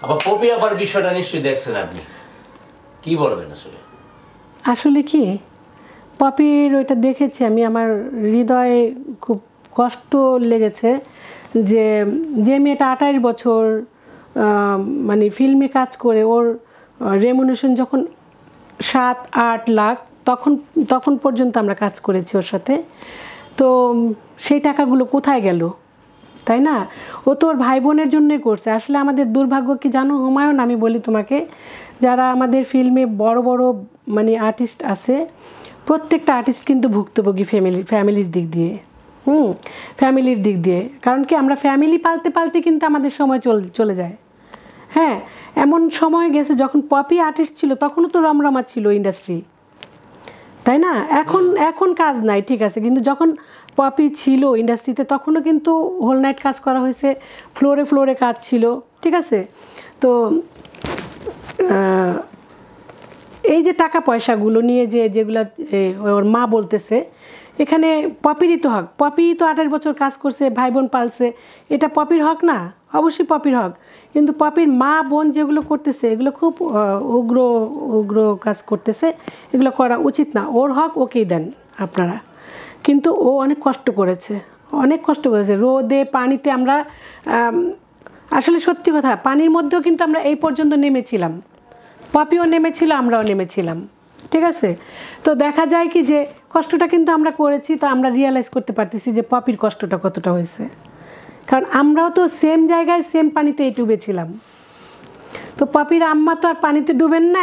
আবার পপি আবার বিষয়টা নিশ্চয়ই দেখছেন আপনি, কি বলবেন আসলে? আসলে কি পপির ওইটা দেখেছি আমি, আমার হৃদয়ে খুব কষ্ট লেগেছে যে যে মেয়েটা 28 বছর মানে ফিল্মে কাজ করে ওর রেমুনেশন যখন 7-8 লাখ, তখন তখন পর্যন্ত আমরা কাজ করেছি ওর সাথে। তো সেই টাকাগুলো কোথায় গেল, তাই না? ও তো ওর ভাই বোনের জন্যই করছে। আসলে আমাদের দুর্ভাগ্য কি জানো হুমায়ুন, আমি বলি তোমাকে, যারা আমাদের ফিল্মে বড় বড় মানে আর্টিস্ট আছে, প্রত্যেকটা আর্টিস্ট কিন্তু ভুক্তভোগী ফ্যামিলির দিক দিয়ে। ফ্যামিলির দিক দিয়ে, কারণ কি আমরা ফ্যামিলি পালতে পালতে কিন্তু আমাদের সময় চলে যায়। হ্যাঁ, এমন সময় গেছে যখন পপি আর্টিস্ট ছিল তখনও তো রমরমা ছিল ইন্ডাস্ট্রি, তাই না? এখন কাজ নাই, ঠিক আছে, কিন্তু যখন পপি ছিল ইন্ডাস্ট্রিতে তখনও কিন্তু হোল নাইট কাজ করা হয়েছে, ফ্লোরে ফ্লোরে কাজ ছিল, ঠিক আছে। তো এই যে টাকা পয়সাগুলো নিয়ে যেগুলো ওর মা বলতেছে, এখানে পপিরই তো হক। পপি তো 28 বছর কাজ করছে, ভাই বোন পালছে, এটা পপির হক না? অবশ্যই পপির হক। কিন্তু পপির মা বোন যেগুলো করতেছে এগুলো খুব উগ্র উগ্র কাজ করতেছে, এগুলো করা উচিত না। ওর হক ওকেই দেন আপনারা। কিন্তু ও অনেক কষ্ট করেছে, অনেক কষ্ট করেছে রোদে পানিতে। আমরা আসলে সত্যি কথা, পানির মধ্যেও কিন্তু আমরা এই পর্যন্ত নেমেছিলাম, পপিও নেমেছিল, আমরাও নেমেছিলাম, ঠিক আছে। তো দেখা যায় কি যে কষ্টটা কিন্তু আমরা করেছি, তো আমরা রিয়েলাইজ করতে পারতেছি যে পপির কষ্টটা কতটা হয়েছে, কারণ আমরাও তো সেম জায়গায় সেম পানিতেই ডুবেছিলাম। তো পপির আম্মা তো আর পানিতে ডুবেন না,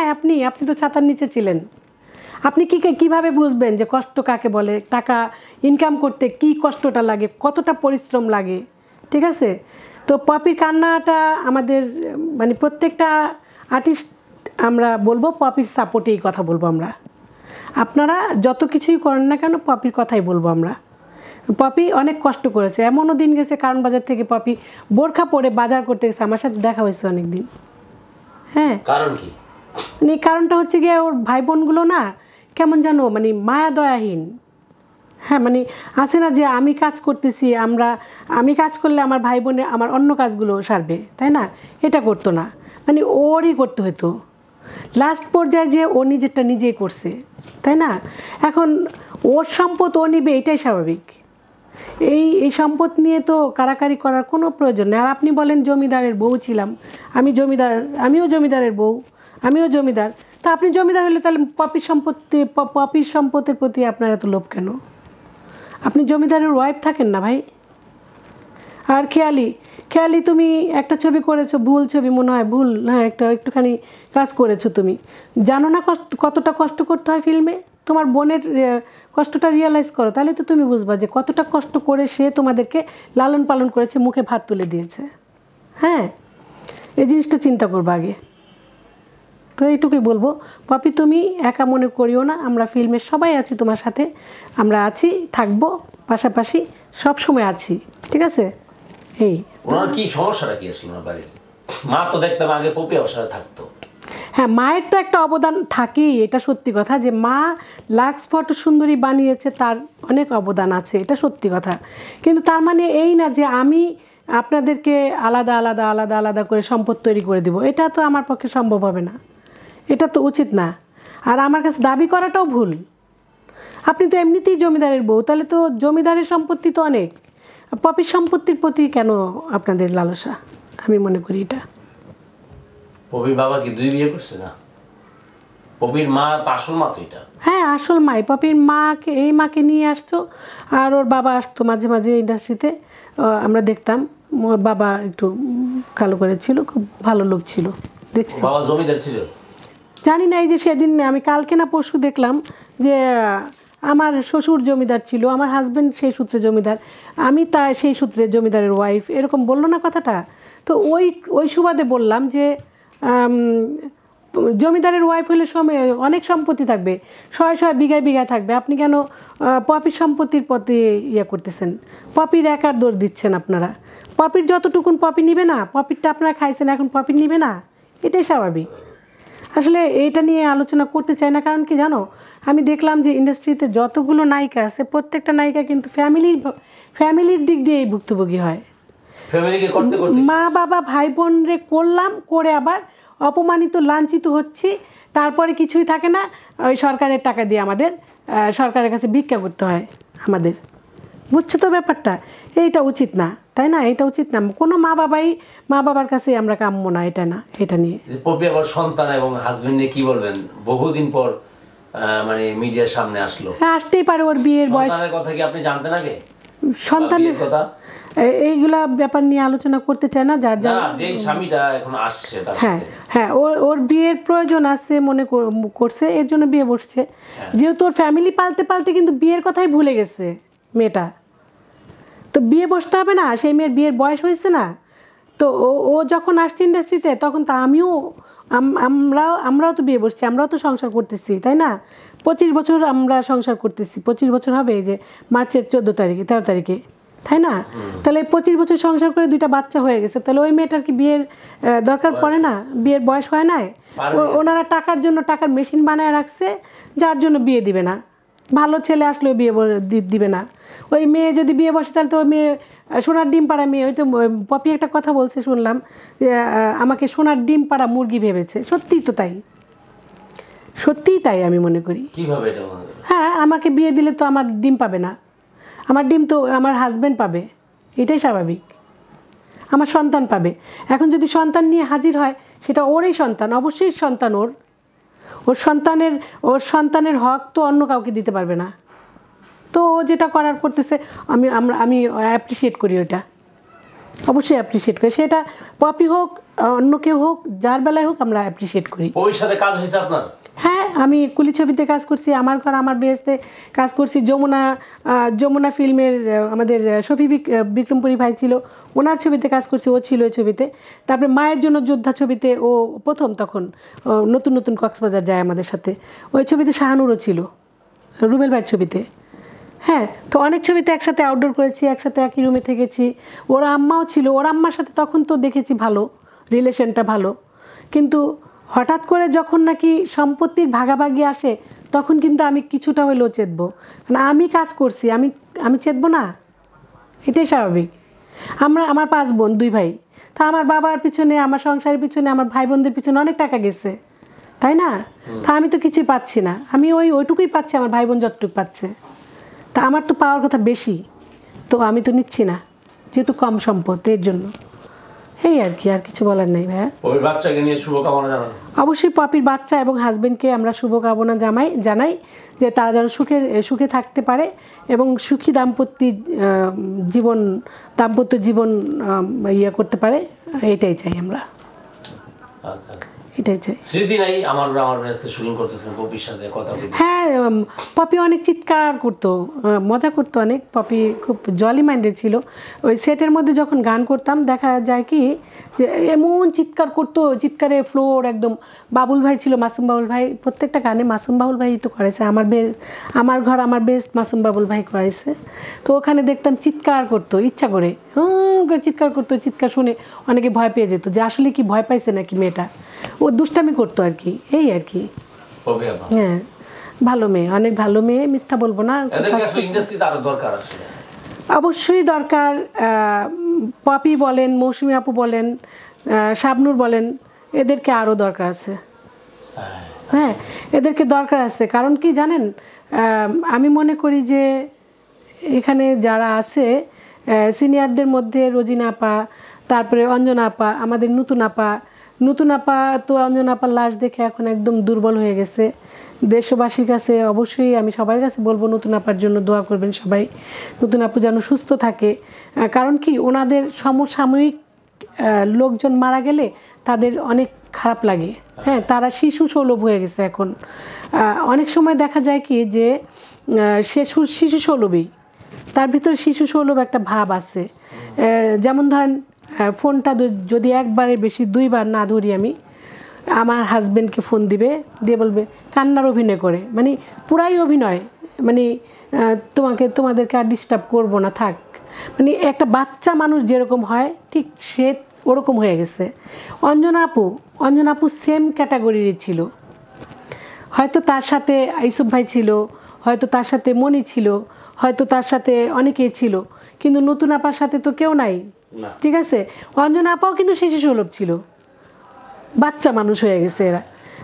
আপনি তো ছাতার নিচে ছিলেন। আপনি কীভাবে বুঝবেন যে কষ্ট কাকে বলে? টাকা ইনকাম করতে কি কষ্টটা লাগে, কতটা পরিশ্রম লাগে, ঠিক আছে। তো পপির কান্নাটা আমাদের মানে প্রত্যেকটা আর্টিস্ট আমরা বলবো পপির সাপোর্টেই কথা বলবো আমরা। আপনারা যত কিছুই করেন না কেন পপির কথাই বলবো আমরা। পপি অনেক কষ্ট করেছে, এমনও দিন গেছে কারণ বাজার থেকে পপি বোরখা পরে বাজার করতে গেছে, আমার সাথে দেখা হয়েছে অনেক দিন। হ্যাঁ, কারণ কি? কারণটা হচ্ছে গিয়ে ওর ভাই বোনগুলো না কেমন জানো মানে মায়া দয়াহীন। হ্যাঁ, মানে আছে না যে আমি কাজ করতেছি, আমি কাজ করলে আমার ভাই বোনে আমার অন্য কাজগুলো সারবে, তাই না? এটা করতো না, মানে ওরই করতে হতো। লাস্ট পর্যায়ে যে ও নিজেরটা নিজেই করছে, তাই না? এখন ওর সম্পদ ও নিবে, এটাই স্বাভাবিক। এই সম্পদ নিয়ে তো কারাকারি করার কোনো প্রয়োজন নেই। আর আপনি বলেন জমিদারের বউ ছিলাম, আমিও জমিদারের বউ, আমিও জমিদার। তা আপনি জমিদার হলে তাহলে পপির সম্পত্তির প্রতি আপনার এত লোভ কেন? আপনি জমিদারের ওয়াইফ থাকেন না ভাই। আর খেয়ালি তুমি একটা ছবি করেছো, ভুল ছবি মনে হয়, ভুল, হ্যাঁ, একটুখানি কাজ করেছো। তুমি জানো না কতটা কষ্ট করতে হয় ফিল্মে? তোমার বোনের কষ্টটা রিয়েলাইজ করো, তাহলে তো তুমি বুঝবা যে কতটা কষ্ট করে সে তোমাদেরকে লালন পালন করেছে, মুখে ভাত তুলে দিয়েছে। হ্যাঁ, এই জিনিসটা চিন্তা করবো আগে। তো এইটুকুই বলবো, পপি তুমি একা মনে করিও না, আমরা ফিল্মের সবাই আছি তোমার সাথে, আমরা আছি, থাকবো, পাশাপাশি সব সময় আছি, ঠিক আছে। এই ওনার কি সমস্যাটা কি আসলে ওনার বাড়ির? মা তো দেখতাম আগে পপি আমার সাথে থাকতো। হ্যাঁ, মায়ের তো একটা অবদান থাকেই, এটা সত্যি কথা, যে মা লাক্স ফটো সুন্দরী বানিয়েছে, তার অনেক অবদান আছে, এটা সত্যি কথা। কিন্তু তার মানে এই না যে আমি আপনাদেরকে আলাদা আলাদা আলাদা আলাদা করে সম্পদ তৈরি করে দেব, এটা তো আমার পক্ষে সম্ভব হবে না, এটা তো উচিত না। আর আমার কাছে দাবি করাটাও ভুল। আপনি তো এমনিতেই জমিদারের বউ, তাহলে তো জমিদারের সম্পত্তি তো অনেক, পপির সম্পত্তির প্রতি কেন আপনাদের লালসা? আমি মনে করি এটা। পপির বাবা কি 2 বিয়ে করছে না? পপির মা তো আসল মা তো এটা। হ্যাঁ, আসল মাই পপির মাকে, এই মাকে নিয়ে আসতো, আর ওর বাবা আসতো মাঝে মাঝে ইন্ডাস্ট্রিতে, আমরা দেখতাম। ওর বাবা একটু কালো করে ছিল, খুব ভালো লোক ছিল, দেখছি। বাবা জমিদার ছিল? জানি না, এই যে সেদিন আমি কালকে না পরশু দেখলাম যে আমার শ্বশুর জমিদার ছিল, আমার হাজব্যান্ড সেই সূত্রে জমিদার, আমি সেই সূত্রে জমিদারের ওয়াইফ, এরকম বললো না কথাটা। তো ওই সুবাদে বললাম যে জমিদারের ওয়াইফ হলে অনেক সম্পত্তি থাকবে, 100 বিঘায় বিঘায় থাকবে। আপনি কেন পপির সম্পত্তির প্রতি ইয়ে করতেছেন? পপির একার দৌড় দিচ্ছেন আপনারা। পপির যতটুকুন পপি নিবে না, পপিরটা আপনারা খাইছেন, এখন পপির নিবে না, এটাই স্বাভাবিক। আসলে এটা নিয়ে আলোচনা করতে চাই না, কারণ কি জানো, আমি দেখলাম যে ইন্ডাস্ট্রিতে যতগুলো নায়িকা আছে প্রত্যেকটা নায়িকা কিন্তু ফ্যামিলির দিক দিয়েই ভুক্তভোগী হয়। ফ্যামিলিকে করতে করতে মা বাবা ভাই বোন রে করলাম, করে আবার অপমানিত লাঞ্ছিত হচ্ছি, তারপরে কিছুই থাকে না, ওই সরকারের টাকা দিয়ে আমাদের সরকারের কাছে ভিক্ষা করতে হয় আমাদের। বুঝছো তো ব্যাপারটা? এইটা উচিত না, তাই না? এটা উচিত না। কোনো মা বাবার কাছে আমরা কাম্য না, এটা না, এটা নিয়ে। পপি আবার সন্তান এবং হাজবেন্ড নিয়ে কি বলবেন? বহুদিন পর মানে মিডিয়ার সামনে আসলো। হ্যাঁ, আসতেই পারে, ওর বিয়ের বয়স। সন্তানের কথা কি আপনি জানতেন আগে? সন্তানের কথা এইগুলা ব্যাপার নিয়ে আলোচনা করতে চায় না, যার না, যে স্বামীটা এখন আসছে তার হ্যাঁ সাথে। হ্যাঁ, ওর বিয়ের প্রয়োজন আছে মনে করছে, এর জন্য বিয়ে বসছে। যেহেতু ওর ফ্যামিলি পালতে পালতে কিন্তু বিয়ের কথাই ভুলে গেছে মেয়েটা, তো বিয়ে বসতে হবে না? সেই মেয়ের বিয়ের বয়স হয়েছে না? তো ও যখন আসছে ইন্ডাস্ট্রিতে, তখন তো আমরাও তো বিয়ে বসছি, আমরাও তো সংসার করতেছি, তাই না? 25 বছর আমরা সংসার করতেছি, 25 বছর হবে এই যে মার্চের 13 তারিখে, তাই না? তাহলে 25 বছর সংসার করে 2টা বাচ্চা হয়ে গেছে, তাহলে ওই মেয়েটার কি বিয়ের দরকার পড়ে না? বিয়ের বয়স হয় না? ওনারা টাকার জন্য টাকার মেশিন বানায় রাখছে, যার জন্য বিয়ে দিবে না। ভালো ছেলে আসলেও বিয়ে দিবে না। ওই মেয়ে যদি বিয়ে বসে, তাহলে তো ওই মেয়ে সোনার ডিম পাড়া মেয়ে। ওই তো পপি একটা কথা বলছে, শুনলাম, আমাকে সোনার ডিম পাড়া মুরগি ভেবেছে। সত্যিই তো তাই, সত্যিই তাই আমি মনে করি। কিভাবে এটা মনে করেন? হ্যাঁ, আমাকে বিয়ে দিলে তো আমার ডিম পাবে না, আমার ডিম তো আমার হাজব্যান্ড পাবে, এটাই স্বাভাবিক। আমার সন্তান পাবে। এখন যদি সন্তান নিয়ে হাজির হয়, সেটা ওরই সন্তান, অবশ্যই সন্তান ওর সন্তানের হক তো অন্য কাউকে দিতে পারবে না। তো ও যেটা করার করতেছে, আমি অ্যাপ্রিসিয়েট করি, ওটা অবশ্যই অ্যাপ্রিসিয়েট করি। সেটা পপি হোক, অন্য কেউ হোক, যার বেলায় হোক, আমরা অ্যাপ্রিসিয়েট করি। ওর সাথে কাজ হয়েছে আপনার? হ্যাঁ, আমি কুলি ছবিতে কাজ করছি, আমার ঘর আমার বেহেশতে কাজ করছি, যমুনা ফিল্মের আমাদের শফি বিক্রমপুরী ভাই ছিল, ওনার ছবিতে কাজ করছি, ও ছিল ওই ছবিতে। তারপরে মায়ের জন্য যোদ্ধা ছবিতে ও প্রথম, তখন নতুন নতুন কক্সবাজার যায় আমাদের সাথে, ওই ছবিতে শাহানুরও ছিল, রুবেল ভাইয়ের ছবিতে। হ্যাঁ, তো অনেক ছবিতে একসাথে আউটডোর করেছি, একসাথে একই রুমে থেকেছি। ওর আম্মাও ছিল, ওর আম্মার সাথে তখন তো দেখেছি ভালো রিলেশনটা, ভালো। কিন্তু হঠাৎ করে যখন নাকি সম্পত্তির ভাগাভাগি আসে, তখন কিন্তু আমি কিছুটা হলেও চেতবো, মানে আমি কাজ করছি, আমি চেতবো না, এটাই স্বাভাবিক। আমার 5 বোন, 2 ভাই, তা আমার বাবার পিছনে, আমার সংসারের পিছনে, আমার ভাই বোনদের পিছনে অনেক টাকা গেছে, তাই না? তা আমি তো কিছুই পাচ্ছি না, আমি ওইটুকুই পাচ্ছি, আমার ভাই বোন যতটুকু পাচ্ছে। তা আমার তো পাওয়ার কথা বেশি, তো আমি তো নিচ্ছি না, যেহেতু কম সম্পদ, এর জন্য। এই আর কি, আর কিছু বলার নেই ভাইয়া। ওই বাচ্চাকে নিয়ে শুভকামনা জানান। অবশ্যই পপির বাচ্চা এবং হাজবেন্ডকে আমরা শুভকামনা জানাই যে তারা যেন সুখে থাকতে পারে এবং সুখী দাম্পত্য জীবন ইয়ে করতে পারে, এটাই চাই আমরা। আচ্ছা, এটাই চাই। স্মৃতি নাই আমার রাস্তে শুটিং করতেছেন পপির সাথে কথা বলতে? হ্যাঁ, পপি অনেক চিৎকার করতো, মজা করতো অনেক। পপি খুব জলি মাইন্ডেড ছিল। ওই সেটের মধ্যে যখন গান করতাম, দেখা যায় কি যে এমন চিৎকার করতো, চিৎকারে ফ্লোর একদম। বাবুল ভাই ছিল, মাসুম বাবুল ভাই, প্রত্যেকটা গানে মাসুম বাবুল ভাই তো করেছে, আমার ঘর আমার বেস্ট মাসুম বাবুল ভাই করাইছে। তো ওখানে দেখতাম চিৎকার করতো ইচ্ছা করে, চিৎকার করতো। চিৎকার শুনে অনেকে ভয় পেয়ে যেত, যে আসলে কি ভয় পাইছে নাকি মেয়েটা, ও দুষ্টামি করতো আর কি, এই আর কি। হ্যাঁ, ভালো মেয়ে, অনেক ভালো মেয়ে, মিথ্যা বলবো না। অবশ্যই দরকার। পপি বলেন, মৌসুমী আপু বলেন, শাবনূর বলেন, এদেরকে আরও দরকার আছে। হ্যাঁ, এদেরকে দরকার আছে। কারণ কি জানেন, আমি মনে করি যে এখানে যারা আছে সিনিয়রদের মধ্যে রোজিনা আপা, তারপরে অঞ্জনা আপা, আমাদের নতুন আপা তো অঞ্জনা আপার লাশ দেখে এখন একদম দুর্বল হয়ে গেছে। দেশবাসীর কাছে অবশ্যই আমি সবার কাছে বলবো, নতুন আপার জন্য দোয়া করবেন সবাই, নতুন আপু যেন সুস্থ থাকে। কারণ কি, ওনাদের সমসাময়িক লোকজন মারা গেলে তাদের অনেক খারাপ লাগে। হ্যাঁ, তারা শিশু সুলভ হয়ে গেছে এখন। অনেক সময় দেখা যায় কি যে সে শিশু সুলভই, তার ভিতরে শিশু সুলভ একটা ভাব আছে। যেমন ধরেন, ফোনটা যদি একবারের বেশি 2 বার না ধরি আমি, আমার হাজব্যান্ডকে ফোন দিয়ে বলবে, কান্নার অভিনয় করে, মানে পুরাই অভিনয়, মানে তোমাদেরকে আর ডিস্টার্ব করবো না, থাক। মানে একটা বাচ্চা মানুষ যেরকম হয়, ঠিক সে ওরকম হয়ে গেছে। অঞ্জনা আপু সেম ক্যাটাগরিরই ছিল। হয়তো তার সাথে ইউসুফ ভাই ছিল, হয়তো তার সাথে মনি ছিল, হয়তো তার সাথে অনেকেই ছিল, কিন্তু নতুন আপার সাথে তো কেউ নাই, না ঠিক আছে। অঞ্জনা আপাও কিন্তু শিশু সুলভ ছিল, বাচ্চা মানুষ হয়ে গেছে এরা।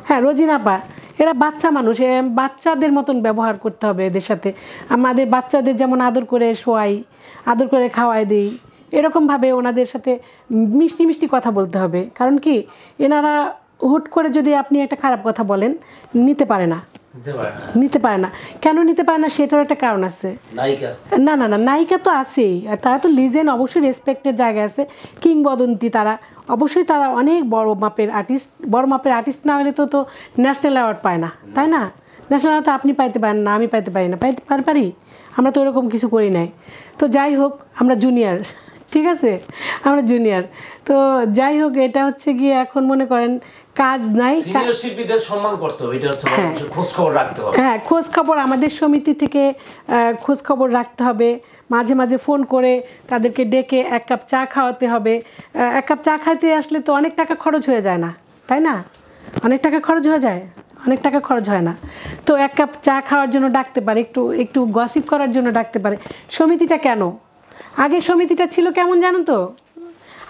হ্যাঁ, রোজিনা আপা এরা বাচ্চা মানুষ, বাচ্চাদের মতন ব্যবহার করতে হবে এদের সাথে। আমাদের বাচ্চাদের যেমন আদর করে শোয়াই, আদর করে খাওয়াই দিই, এরকমভাবে ওনাদের সাথে মিষ্টি মিষ্টি কথা বলতে হবে। কারণ কি, এনারা হুট করে যদি আপনি একটা খারাপ কথা বলেন, নিতে পারে না, দিতে পারে না। নিতে পারে না। কেন নিতে পারে না সেটার একটা কারণ আছে। নায়িকা না না না, নায়িকা তো আছেই, আর তারা তো লিজেন্ড, অবশ্যই রেসপেক্টের জায়গায় আছে, কিংবদন্তি তারা, অবশ্যই তারা অনেক বড় মাপের আর্টিস্ট। বড় মাপের আর্টিস্ট না হলে তো তো ন্যাশনাল অ্যাওয়ার্ড পায় না, তাই না? ন্যাশনাল অ্যাওয়ার্ড তো আপনি পাইতে পারেন না, আমি পাইতে পারি না, পারি? আমরা তো ওরকম কিছু করি নাই। তো যাই হোক, আমরা জুনিয়র, ঠিক আছে, আমরা জুনিয়র। তো যাই হোক, এটা হচ্ছে গিয়ে এখন মনে করেন কাজ নাই। সিনিয়র শিল্পীদের সম্মান করতে হবে, এটা হচ্ছে মানুষের খোঁজ খবর রাখতে হবে। হ্যাঁ, খোঁজ খবর আমাদের সমিতি থেকে খোঁজ খবর রাখতে হবে, মাঝে মাঝে ফোন করে তাদেরকে ডেকে এক কাপ চা খাওয়াতে হবে। এক কাপ চা খাইতে আসলে তো অনেক টাকা খরচ হয়ে যায় না, তাই না? অনেক টাকা খরচ হয়ে যায়, অনেক টাকা খরচ হয় না। তো এক কাপ চা খাওয়ার জন্য ডাকতে পারে, একটু একটু গসিপ করার জন্য ডাকতে পারে। সমিতিটা কেন, আগে সমিতিটা ছিল কেমন জানো তো?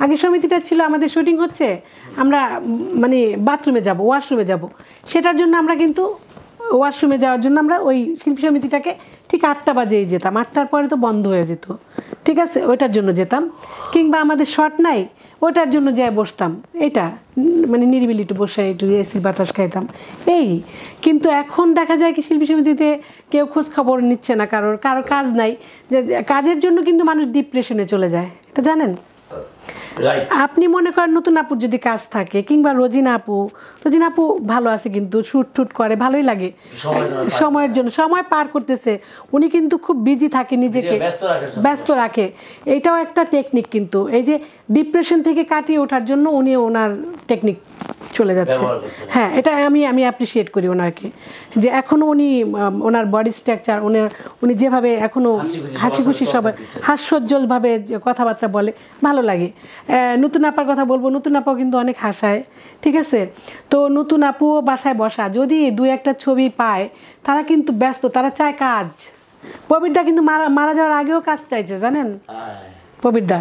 আগে সমিতিটা ছিল, আমাদের শুটিং হচ্ছে, আমরা মানে বাথরুমে যাব, ওয়াশরুমে যাব, সেটার জন্য আমরা কিন্তু ওয়াশরুমে যাওয়ার জন্য আমরা ওই শিল্পী সমিতিটাকে ঠিক 8টা বাজেই যেতাম, 8টার পরে তো বন্ধ হয়ে যেত, ঠিক আছে, ওইটার জন্য যেতাম। কিংবা আমাদের শর্ট নাই, ওটার জন্য যাই বসতাম, এটা মানে নিরিবিলি একটু বসে একটু এসির বাতাস খাইতাম এই। কিন্তু এখন দেখা যায় কি, শিল্পী সমিতিতে কেউ খোঁজ খবর নিচ্ছে না, কারোর কাজ নাই, যে কাজের জন্য কিন্তু মানুষ ডিপ্রেশনে চলে যায়, এটা জানেন? আপনি মনে করেন নতুন আপুর যদি কাজ থাকে, কিংবা রোজিনা আপু ভালো আছে, কিন্তু শুট টুট করে, ভালোই লাগে, সময়ের জন্য সময় পার করতেছে। উনি কিন্তু খুব বিজি থাকে, নিজেকে ব্যস্ত রাখে, এইটাও একটা টেকনিক। কিন্তু এই যে ডিপ্রেশন থেকে কাটিয়ে ওঠার জন্য উনি ওনার টেকনিক চলে যাচ্ছে। হ্যাঁ, এটা আমি অ্যাপ্রিসিয়েট করি ওনাকে, যে এখনও উনি ওনার বডি স্ট্রাকচার, উনি যেভাবে এখনও হাসি খুশি সবাই হাস্যোজ্জ্বলভাবে কথাবার্তা বলে, ভালো লাগে। নতুন আপার কথা বলবো, নতুন আপাও কিন্তু অনেক হাসায়, ঠিক আছে। তো নতুন আপুও বাসায় বসা, যদি 2-1টা ছবি পায়, তারা কিন্তু ব্যস্ত, তারা চায় কাজ। প্রবীরদা কিন্তু মারা যাওয়ার আগেও কাজ চাইছে, জানেন প্রবীরদা?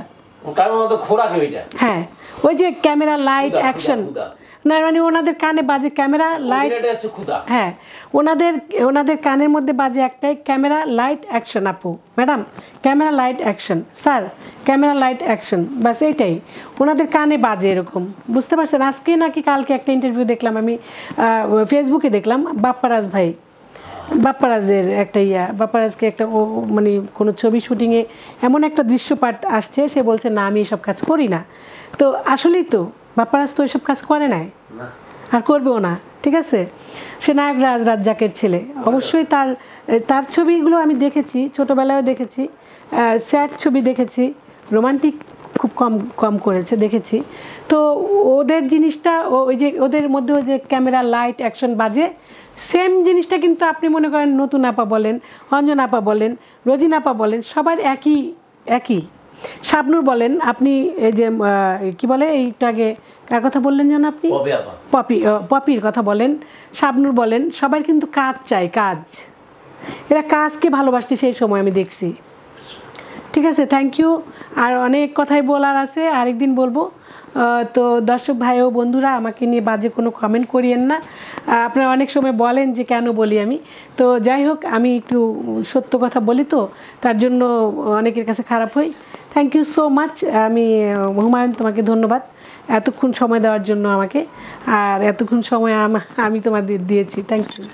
হ্যাঁ, ওই যে ক্যামেরা লাইট অ্যাকশন, না মানে ওনাদের কানে বাজে ক্যামেরা লাইট, হ্যাঁ ওনাদের কানের মধ্যে বাজে একটাই, ক্যামেরা লাইট অ্যাকশন। আপু, madam, camera light action, sir camera light action, বাস এইটাই ওনাদের কানে বাজে, এরকম, বুঝতে পারছেন? আজকে নাকি কালকে একটা ইন্টারভিউ দেখলাম আমি, ফেসবুকে দেখলাম, বাপ্পারাজের একটা বাপ্পারাজকে একটা মানে কোনো ছবি শুটিংয়ে এমন একটা দৃশ্যপাট আসছে, সে বলছে না আমি এসব কাজ করি না। তো আসলেই তো বাপ্পারাজ তো এসব কাজ করে নাই, আর করবেও না, ঠিক আছে। সে নায়ক রাজ্জাকের ছেলে, অবশ্যই তার ছবিগুলো আমি দেখেছি, ছোটোবেলায়ও দেখেছি, স্যাড ছবি দেখেছি, রোমান্টিক খুব কম করেছে দেখেছি। তো ওদের জিনিসটা, ওই যে ওদের মধ্যে ওই যে ক্যামেরা লাইট অ্যাকশন বাজে, সেম জিনিসটা কিন্তু আপনি মনে করেন নতুন আপা বলেন, অঞ্জনা আপা বলেন, রোজিনা আপা বলেন, সবার একই। শাবনূর বলেন, আপনি এই যে কি বলে এইটাকে, কার কথা বললেন যেন আপনি? পপির কথা বলেন, শাবনূর বলেন, সবাই কিন্তু কাজ চায়, কাজ। এরা কাজকে ভালোবাসছে সেই সময় আমি দেখছি, ঠিক আছে। Thank you. আর অনেক কথাই বলার আছে, আরেকদিন বলবো। তো দর্শক ভাই ও বন্ধুরা, আমাকে নিয়ে বাজে কোনো কমেন্ট করিয়েন না। আপনারা অনেক সময় বলেন যে কেন বলি আমি, তো যাই হোক, আমি একটু সত্য কথা বলি, তো তার জন্য অনেকের কাছে খারাপ হই। Thank you so much. আমি হুমায়ুন, তোমাকে ধন্যবাদ এতক্ষণ সময় দেওয়ার জন্য আমাকে, আর এতক্ষণ সময় আমি তোমাদের দিয়েছি, থ্যাংক ইউ।